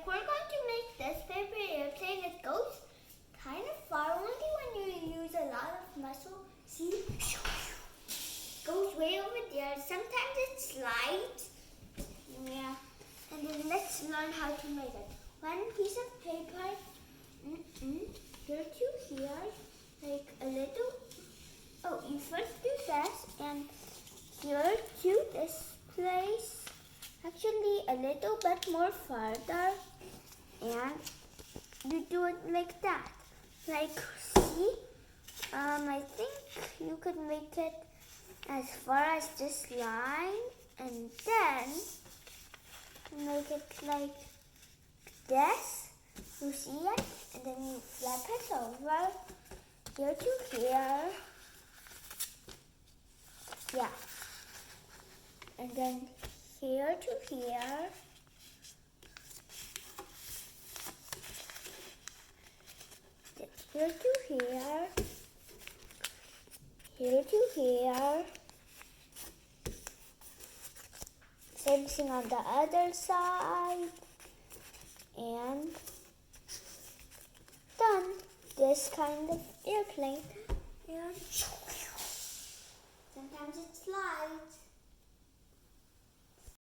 Like we're going to make this paper airplane. It goes kind of far only when you use a lot of muscle. See? Goes way over there. Sometimes it slides. Yeah. And then let's learn how to make it. One piece of paper. Here to here. Like a little. Oh, you first do this. And here to this place. Actually, a little bit more farther. And you do it like that. Like, see? I think you could make it as far as this line, and then make it like this. You see it? And then you flip it over here to here. Yeah. And then here to here. Here to here. Here to here. Same thing on the other side. And done. This kind of airplane. And sometimes it slides.